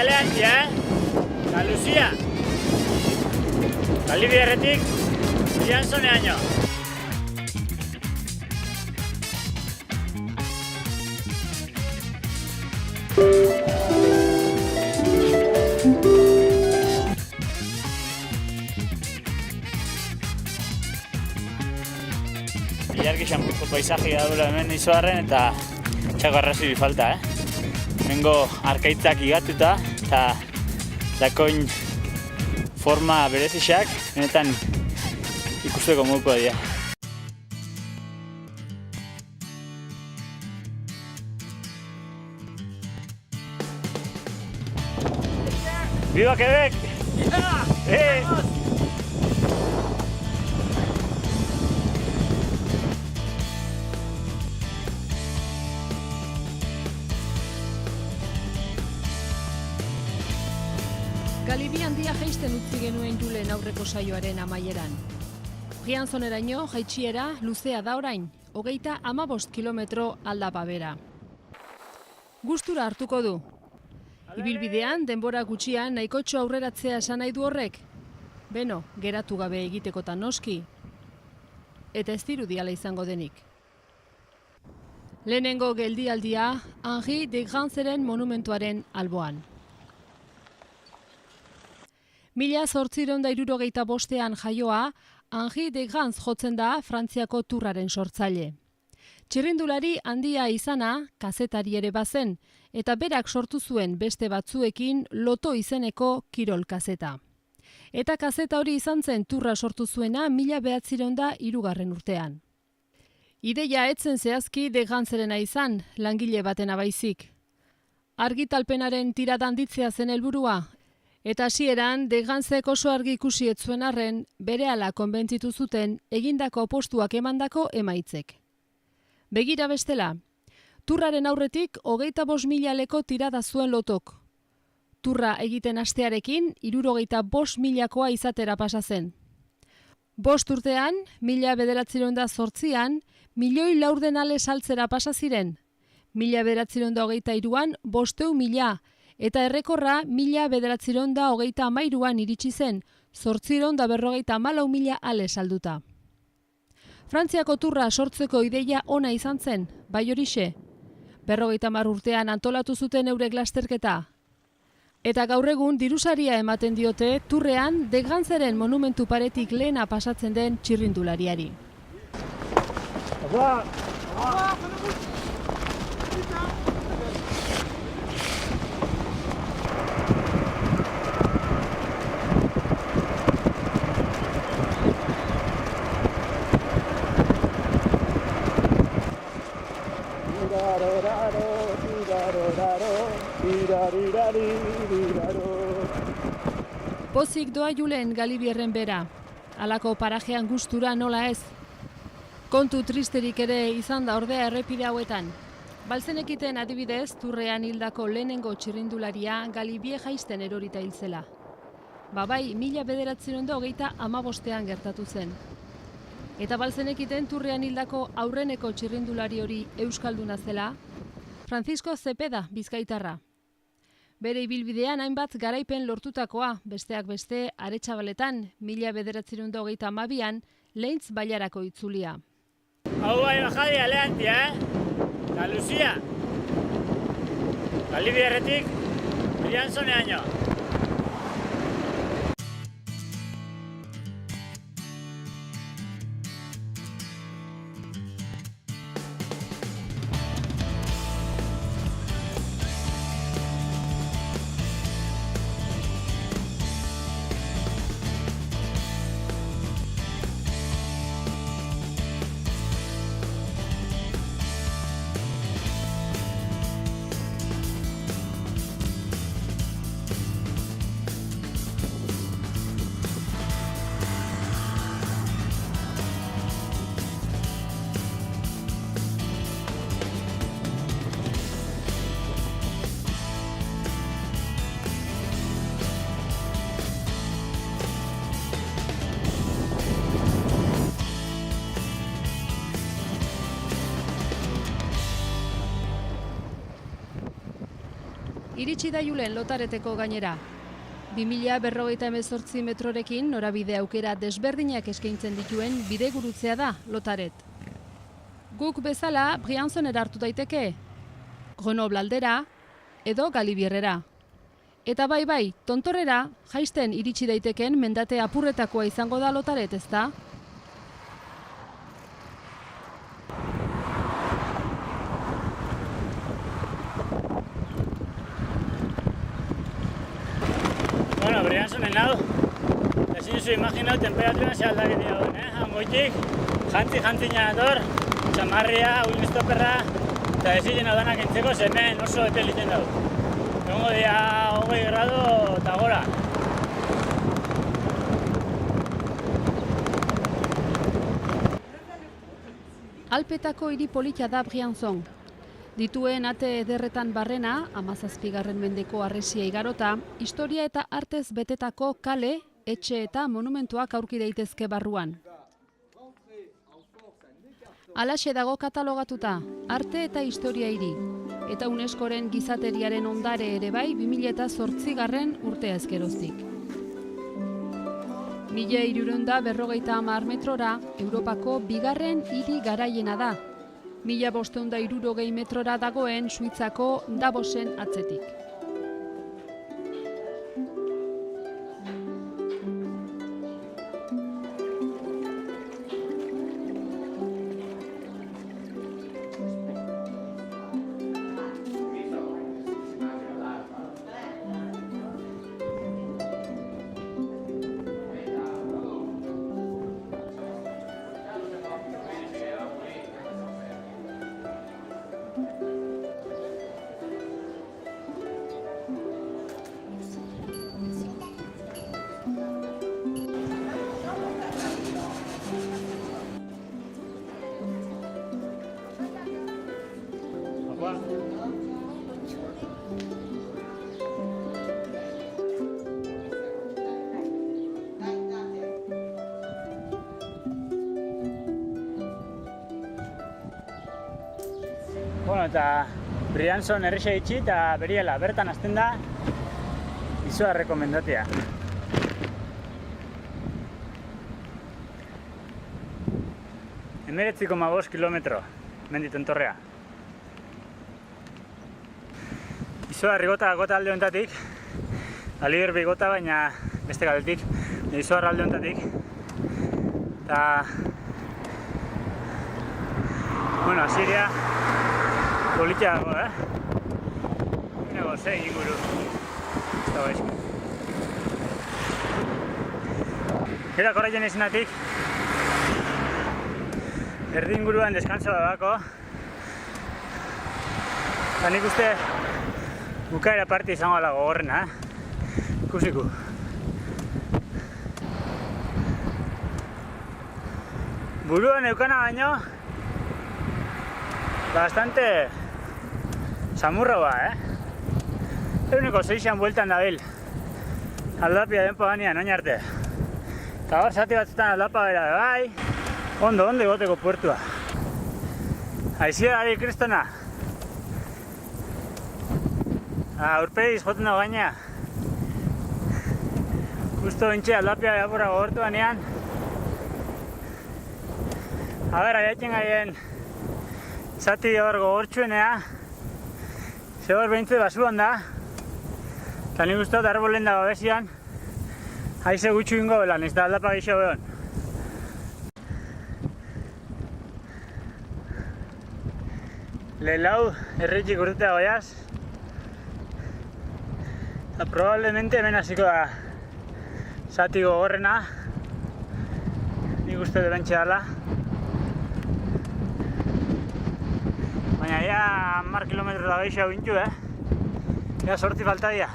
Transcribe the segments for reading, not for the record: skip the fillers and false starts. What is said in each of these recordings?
elegantia, eta luzia. Galibiarretik, Brianzoneaino. Ilargi xampuzko paisajia daula hemen izoarren eta txako arrazoi falta, Hemengo arkaitzak igatuta eta dakoin forma berezixak, benetan ikusteko moduko dira. Viva Quebec! Yeah! Galibi handia jaisten utzi genuen Julen aurreko saioaren amaieran. Brianzoneraino jaitsiera luzea da orain, 35 kilometro aldapa bera. Gustura hartuko du. Ibilbidean denbora gutxian nahikotxo aurreratzea esan nahi du horrek. Beno, geratu gabe egitekotan noski. Eta ez dirudiala izango denik. Lehenengo geldialdia Henri de Granzeren monumentuaren alboan. 1865 jaioa, Henri de Granz jotzen da Frantziako turraren sortzaile. Txirrindulari handia izana, kazetari ere bazen, eta berak sortu zuen beste batzuekin Loto izeneko kirol kazeta. Eta kazeta hori izan zen turra sortu zuena 1903 urtean. Ideia etzen zehazki de Granzerena izan, langile batena baizik. Argitalpenaren tirada handitzea zen helburua, eta hasieran de Granzek oso argi ikusi ez zuen arren, berehala konbentzitu zuten egindako postuak emandako emaitzek. Begira bestela, turraren aurretik 25.000 leko tirada zuen Lotok. Turra egiten hastearekin 65.000koa izatera pasa zen. 5 urtean, 1908an, milioi laurdenale saltzera pasa ziren. 1923an 500.000 eta errekorra 1933an iritsi zen, 854.000 ale salduta. Frantziako turra sortzeko ideia ona izan zen, bai horixe. 50 urtean antolatu zuten eurek lasterketa. Eta gaur egun dirusaria ematen diote turrean de Granzeren monumentu paretik lehena pasatzen den txirrindulariari. Pozik doa Julen Galibierren bera, halako parajean gustura nola ez. Kontu tristerik ere izan da ordea errepide hauetan. Balzenekiten adibidez, turrean hildako lehenengo txirrindularia Galibie jaisten erorita hil zela. Bai, 1915an gertatu zen. Eta balzenekiten turrean hildako aurreneko txirrindulari hori euskalduna zela, Francisco Zepeda bizkaitarra. Bere ibilbidean hainbat garaipen lortutakoa, besteak beste Aretxabaletan 1922an Leintz bailarako itzulia. Hau bai bajadia elegantia, eta luzia. Galibiarretik, Brianzoneaino. Iritsi da Julen Lotareteko gainera. 2058 metrorekin norabide aukera desberdinak eskaintzen dituen bidegurutzea da Lotaret. Guk bezala Briançonera hartu daiteke, Grenoble aldera edo Galibierrera. Eta bai, tontorrera jaisten iritsi daiteken mendate apurretakoa izango da Lotaret, ezta? Bueno, Briançonen hau, ezin duzu imaginau temperaturan ze aldaketa dagoen, Hangoitik, jantzina dator, txamarria, uinstoperra, eta ezin danak entzeko hemen oso epel egiten dago. Egongo dira 20 grado eta gora. Alpetako hiri polita da Briançon. Dituen ate ederretan barrena, 17. mendeko harresia igarota, historia eta artez betetako kale, etxe eta monumentuak aurki daitezke barruan. Halaxe dago katalogatuta, arte eta historia hiri, eta UNESCOren gizateriaren ondare ere bai 2008 urtea ezkeroztik. 1350 metrora, Europako bigarren hiri garaiena da. 1560 metrora dagoen Suitzako Davosen atzetik. Bueno, eta Briançon errexa itxi eta beriela, bertan hasten da izoa rekomendatia. Emeretziko 5 kilometro, mendi tontorrea. Izoa rigota alde honetatik, Galibierbi gota baina beste galdetik, izoa alde honetatik. Eta, bueno, asiria politia dago, Nego, ze inguru. Ez dago eski. Era korraien izinatik, erdi inguruan deskanso dago. Eta nik uste bukaera parte izango ala gogorrena, Ikusiku. Buruan eukana baino, bastante samurra ba, Eguneko 6an bueltan dabil. Aldapia denpo ganean, oin arte. Eta hor zati batzutan aldapa bera bai. Ondo egoteko puertua. Aizia dabil kristona. Aurpediz joten dago gaina. Justo bintxe aldapia apura gogortu ganean. Aiatzen gaien zati hor gogortxuenea. Ze hor behintze basuan da. Eta nik uste dut arbolen dago bezian. Haize gutxu ingo belan, ez da aldapa gehiago behon. Lehelau erritxik urtetea goiaz. Eta probablemente hemen hasiko da zati gogorrena. Nik uste dut bentsa dala. Baina ja 10 kilometro da gehiago bintu, Ja sorti falta dira.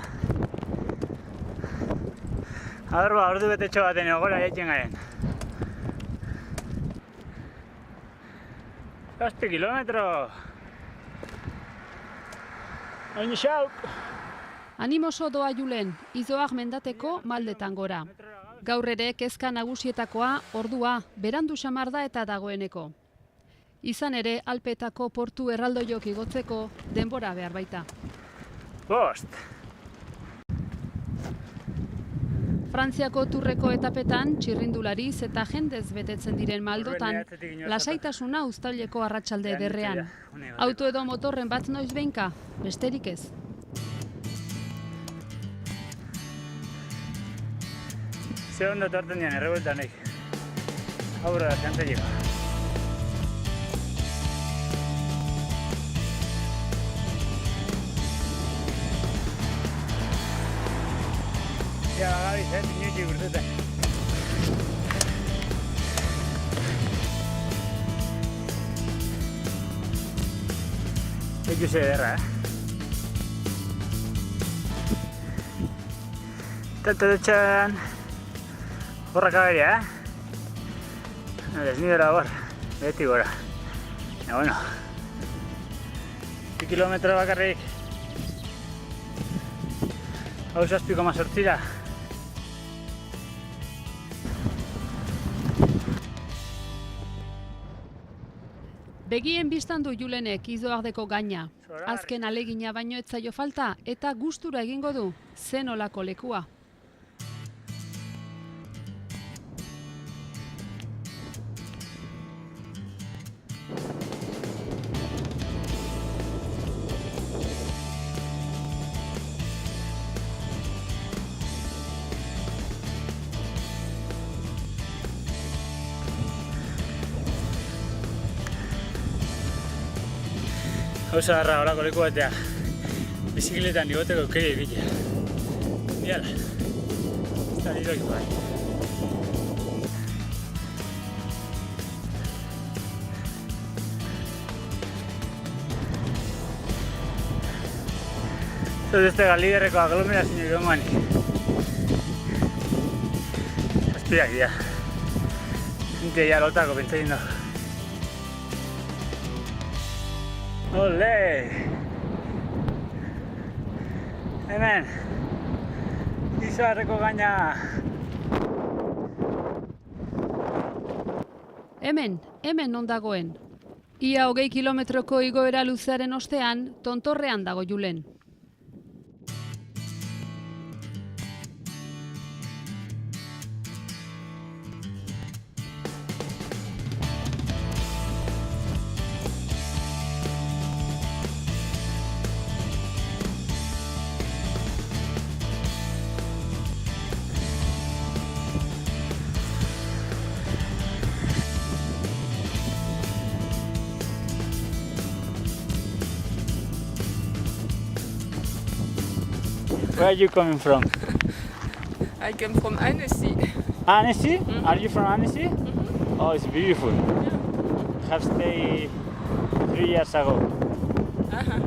Aber ba, ordu betetxo baten egora jaitzen garen. 7 kilometro! Oin xauk! Animoso doa Julen, izoak mendateko maldetan gora. Gaur ere kezka nagusietakoa ordua berandu xamar da eta dagoeneko. Izan ere, Alpetako portu erraldoiok igotzeko denbora behar baita. Bost! Frantziako turreko etapetan txirrindulariz eta jendez betetzen diren maldotan, lasaitasuna uztaileko arratsalde ederrean. Auto edo motorren bat noiz behinka, besterik ez. Ze ondo torten dian errebueltanek. Aurra da, jantzaieko. Ja, bagabiz, minutik urtuten. Ikusi ederra, Tatatxan! Horrak aberia, Desnidora hor, beti gora. Bueno, 2 kilometro bakarrik. Hau 7,8 Begien biztan du Julenek Izoardeko gaina. Azken alegina baino ez zaio falta eta gustura egingo du zen olako lekua. Oso garra horako leku batea. Bizikletan igoteko aukera egitea. Miala. Ez da nirok bai. Zer duzte Galiberreko aglomerazio joangoanik. Azpirak dira. Gente ya lotako pentsatzen dago. Ole! Hemen! Izoardeko gaina! Hemen non dagoen. Ia 20 kilometroko igoera luzearen ostean, tontorrean dago Julen. Where are you coming from? I come from Annecy. Annecy? Mm-hmm. Are you from Annecy? Mm-hmm. Oh, it's beautiful. Yeah. I have stayed 3 years ago. Uh-huh.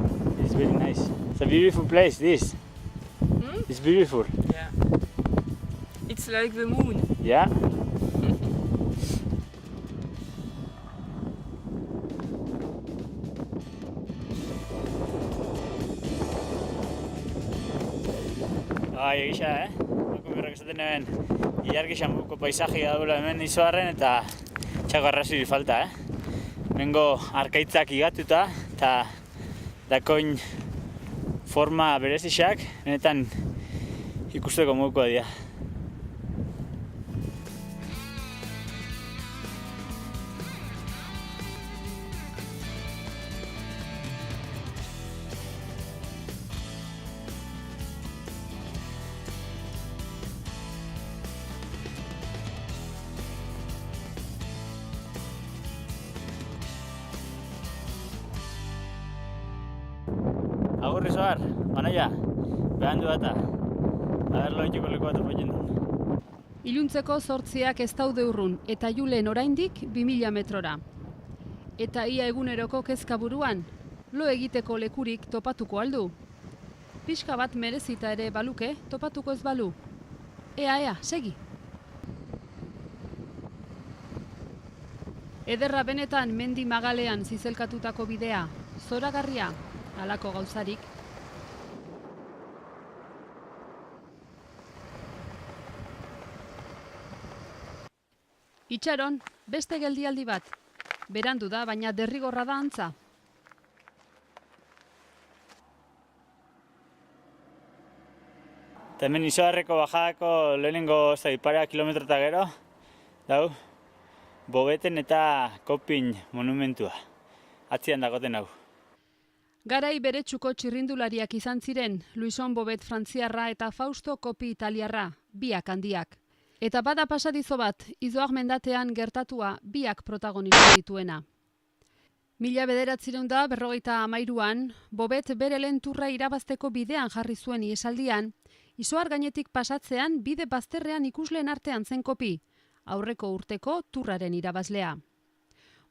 It's very nice. It's a beautiful place, this. Hmm? It's beautiful. Yeah. It's like the moon. Yeah? Bai, egisa, Bako berrak esaten hemen ilargixamuko paisajia daula hemen Izoarren eta txako arrazuri falta, Hemengo arkaitzak igatuta eta dakoin forma berezixak benetan ikusteko modukoa dira. Agur Izoar, banaia, behandu bata. Aberlo itxuko leku bat opoitzen du. Iluntzeko 8ak ez daude urrun eta Julen oraindik 2000 metrora. Eta ia eguneroko kezka buruan, lo egiteko lekurik topatuko aldu. Pixka bat merezita ere baluke, topatuko ez balu. Ea, segi! Ederra benetan mendi magalean zizelkatutako bidea, zoragarria, halako gauzarik. Itxaron, beste geldialdi bat. Berandu da, baina derrigorra da antza. Eta hemen Izoarreko bajadako lehenengo parea kilometro eta gero, dau, Bobeten eta Kopin monumentua. Atzian dagoten hau. Garai beretsuko txirrindulariak izan ziren Luison Bobet frantziarra eta Fausto Kopi italiarra, biak handiak. Eta bada pasadizo bat, Izoar mendatean gertatua biak protagonista dituena. 1953an, Bobet bere lehen turra irabazteko bidean jarri zuen iesaldian, Izoar gainetik pasatzean bide bazterrean ikusleen artean zen Kopi, aurreko urteko turraren irabazlea.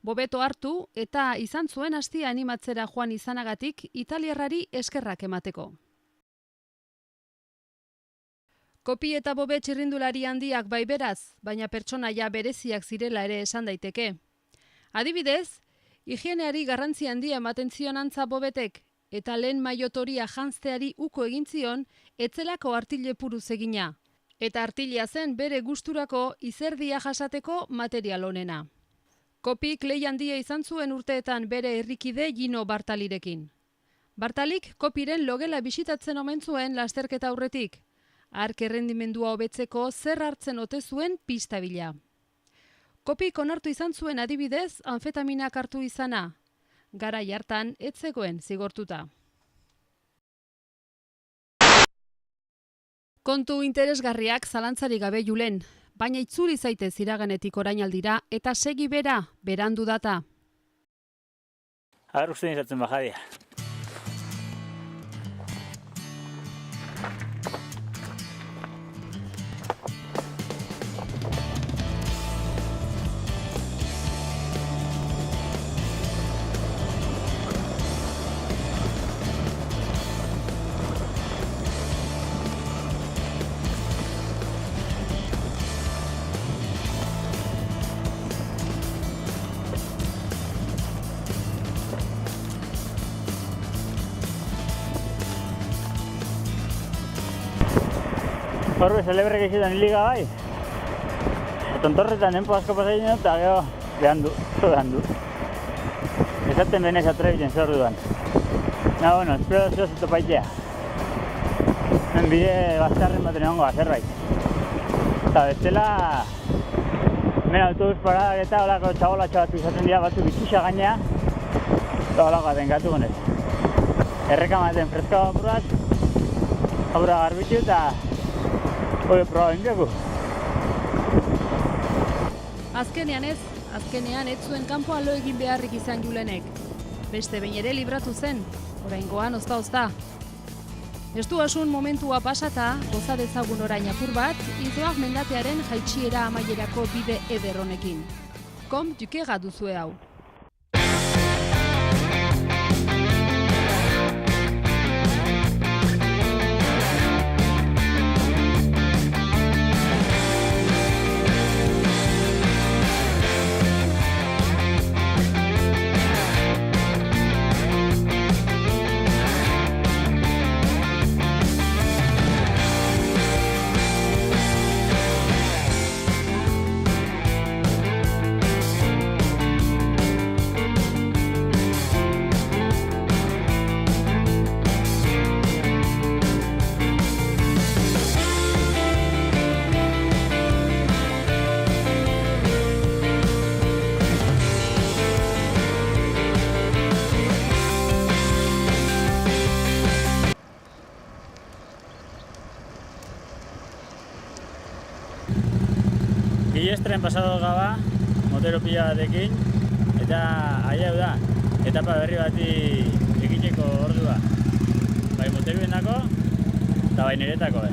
Bobeto hartu eta izan zuen hastia animatzera joan izanagatik italiarrari eskerrak emateko. Kopi eta Bobet txirrindulari handiak bai beraz, baina pertsonaia bereziak zirela ere esan daiteke. Adibidez, higieneari garrantzi handia ematen zion antza Bobetek, eta lehen maiotoria janzteari uko egin zion, etzelako artile puruz egina. Eta artilea zen bere gusturako izerdia jasateko material honena. Kopik lehi handia izan zuen urteetan bere herrikide Gino Bartalirekin. Bartalik Kopiren logela bisitatzen omen zuen lasterketa aurretik. Hark errendimendua hobetzeko zer hartzen ote zuen pista bila. Kopik onartu izan zuen adibidez anfetaminak hartu izana. Garai hartan ez zegoen zigortuta. Kontu interesgarriak zalantzarik gabe Julen, baina itzuli zaitez iraganetik orainaldira eta segi bera, berandu data. Agar uste nizatzen bajadia. Horbe, celebre gehiagoan hiliga bai. Tontorretan denpo asko pasatzen dut, eta gero behan du. Ezaten benez atrebitzen zer dudan. Bueno, espero zeo zeto paitea. Hemen bide bazterren baten egongo zerbait. Eta bestela, hemen autobus paradak eta holako txabolatxo batu izaten dira batzu bitxuxa gainea, eta holako baten gatu gonez. Errekamaten freska bapuraz, abura garbitu eta hori proba bendiako. Azkenean ez zuen kanpoa lo egin beharrik izan Julenek. Beste behin ere libratu zen, oraingoan ozta-ozta. Ez du asun momentua pasata, goza dezagun orain apur bat, Izoar mendatearen jaitsiera amaierako bide eder honekin. Kom dukera duzue hau. Bilestren pasado gaba, motero pila batekin, eta hau da, etapa berri bati ekineko ordua. Bai moteruenako, eta bai niretako.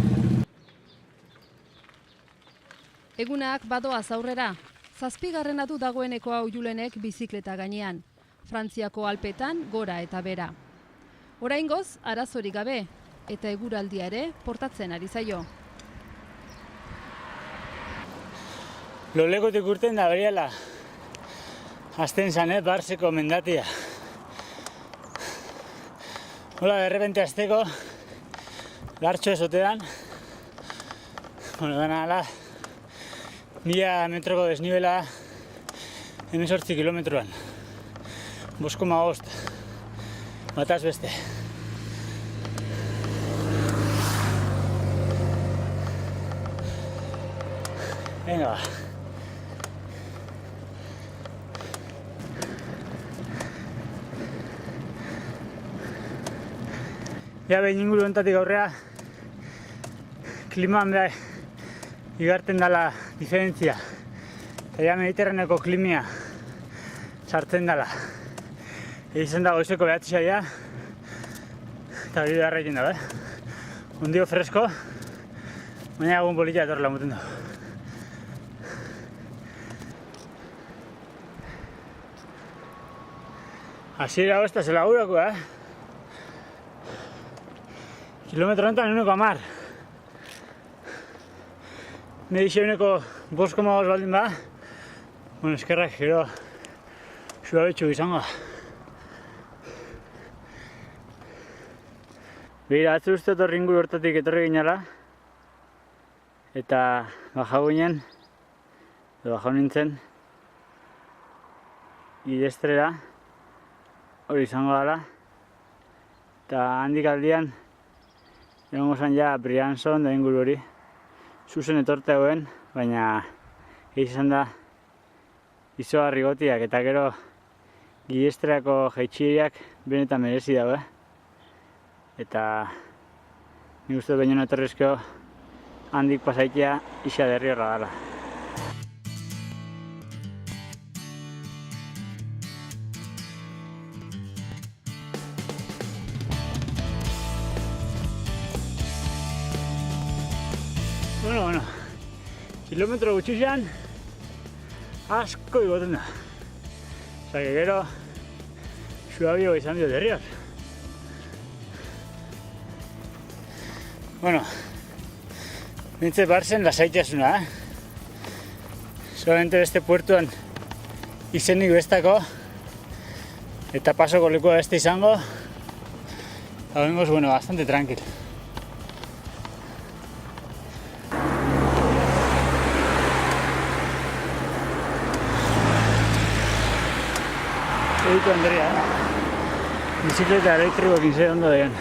Egunak badoaz aurrera. 7. du dagoeneko hau Julenek bizikleta gainean. Frantziako Alpetan gora eta bera. Oraingoz, arazorik gabe, eta eguraldia ere portatzen ari zaio. Lolekotik urten da beriala. Azten zane, Barseko mendatia. Hola, derrepente azteko, lartxo ezotean. Dana ala, 1000 metroko desnibela 18 kilometroan. 5,5. Bataz beste. Venga. Ja, behin inguru honetatik aurrea, klimaan beha igarten dela diferentzia. Eta ja Mediterraneoko klimia sartzen dela. Izan da goizeko 9 ja, eta hori beharra egin dago, Hundio fresko, baina egun polita etorrela muten dago. Hasiera hau ez da zela gurako, Kilometro honetan 1,10. Medixe 5,5 baldin ba. Bueno, eskerrak, gero sua betxu izango da. Begira, atzu uste etorri inguru hortatik etorri ginala. Eta bajau ginen, edo bajau nintzen, Idestrera, hori izango dela. Eta handik aldian, egongo zen ja Briançon da inguru hori. Zuzen etorte hauen, baina izan da izogarri gotiak eta gero Gidestrerako jaitsiriak benetan merezi dago, Eta nik uste dut baino etorrizko handik pasaitea isa derriorra dela. Bueno, kilometro gutxuzean asko igoten da. Osa, gero suabio izan dio derrior. Bueno, nintze barzen lasaitasuna, Solamente beste puertuan izenik bestako eta pasoko lekua beste izango. Hau bengoz, bueno, bastante tranquil. Editu Andrea, bizikleta elektrikoekin ze ondo dean.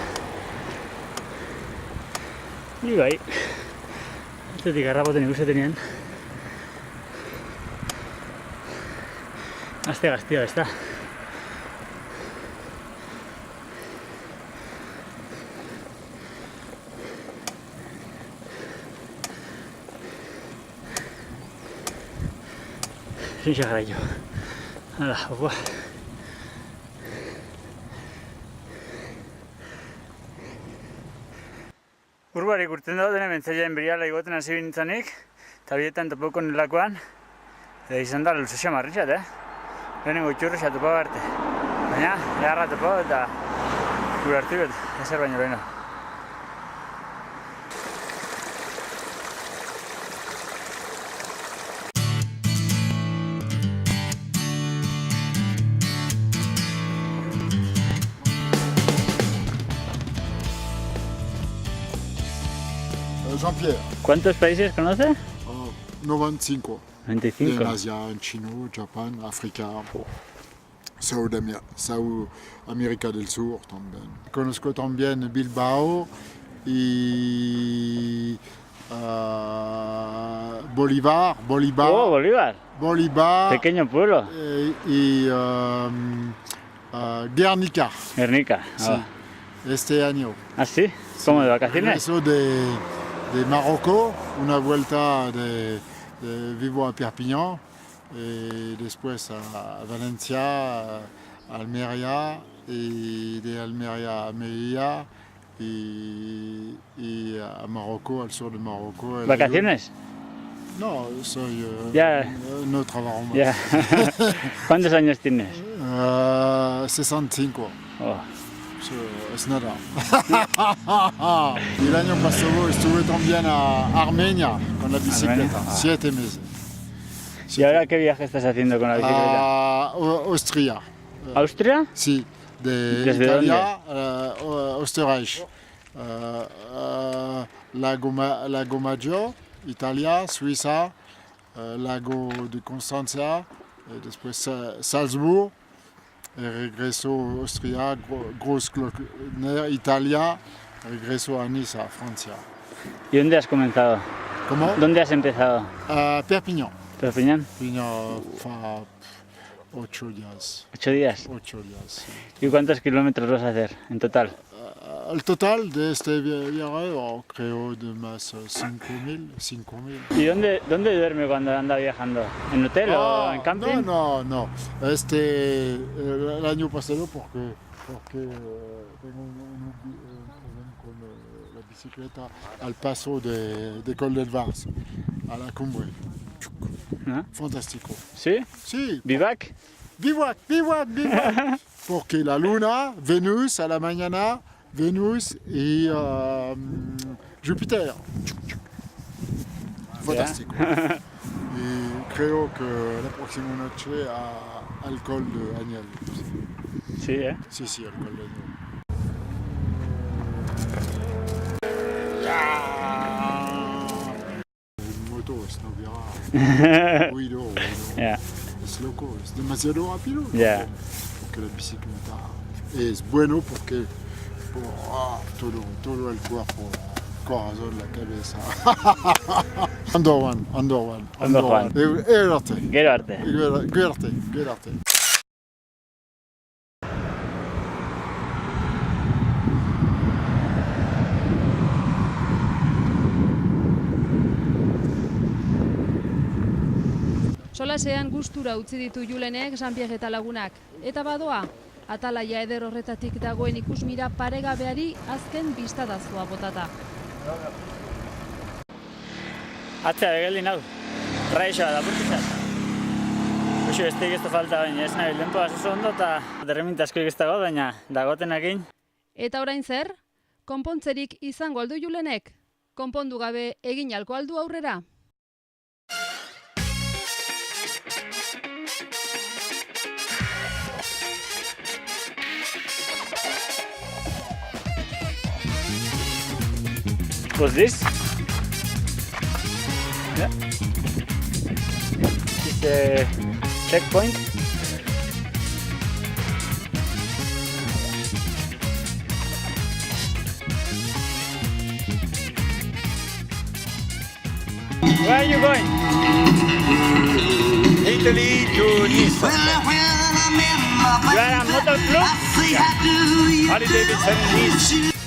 Ni bai, atzetik harrapoten ikusetenien. Azte gaztia, ezta? Sin jarraio. Hala, opa. Urbarik urten dauden hementzailean beriala igoten hasi binitzanik, eta bietan topoko nelakoan, eta izan da luzexa marritxat, Lehenengo itxurrisa topa arte. Baina, leharra topa eta gure hartu bet, ezer baino leheno. Jean-Pierre. ¿Cuántos países conoce? 95. 95. En Asia, en China, Japón, África, América del Sur también. Conozco también Bilbao y Bolívar. Oh, Bolívar. Bolívar Pequeño pueblo. y Guernica. Guernica. Sí, este año. ¿Ah, sí? ¿Cómo, de vacaciones? Regreso de Marruecos, una vuelta vivo a Perpignan, y después a Valencia, a Almería, y de Almería a Melilla, y a Marruecos, al sur de Marruecos. ¿Vacaciones? No, no trabajo más. Ya. ¿Cuántos años tienes? 65. Oh. Es nada. Y el año pasado estuve también a Armenia con la bicicleta, Armenia. 7 meses. ¿Y ahora qué viaje estás haciendo con la bicicleta? A Austria. ¿Austria? Sí, de ¿Desde Italia, Österreich. Lago Maggiore, Italia, Suiza, Lago de Constanza, después Salzburg. Regreso a Austria, Großglockner, Italia, regreso a Niza, Francia. ¿Y dónde has comenzado? ¿Cómo? ¿Dónde has empezado? À Perpignan. ¿Perpignan? Perpignan, enfin, 8 días. 8 días. 8 días, sí. ¿Y cuántos kilómetros vas a hacer en total? El total de este viaje, creo, de más 5.000. ¿Y dónde duerme cuando anda viajando? ¿En hotel o en camping? No. El año pasado porque tengo un problema con la bicicleta al paso de Col del Vars, a la cumbre. ¿Ah? Fantástico. ¿Sí? Sí. ¿Bivac? Bivouac. Porque la luna, Venus a la mañana, Venus y Júpiter. Fantástico. Y creo que la próxima noche al Col de Agnel. Sí, ¿eh? Sí, al Col de Agnel. El moto no viera. Ruido. Ya. Es loco, es demasiado rápido. Ya. Porque la bicicleta es bueno porque todo el cuerpo, corazón, la cabeza. Underone. Gerarte. Solasean gustura utzi ditu Julenek, Jean-Pierre eta lagunak. Eta badoa, atalaia eder horretatik dagoen ikusmira paregabeari azken bistadazkoa botata. Atzea begeldin hau, raixoa da purtitzat. Uxo, besteik ez da falta, baina ez nahi, lehenpo oso ondo eta derreminta asko ez dago, baina dagotenakin. Eta orain zer? Konpontzerik izango aldu Julenek? Konpondu gabe egin alko aldu aurrera? What's this? Yeah. It's a checkpoint. Where are you going? Italy to Nice. You are a motor club? Harley Davidson Nice.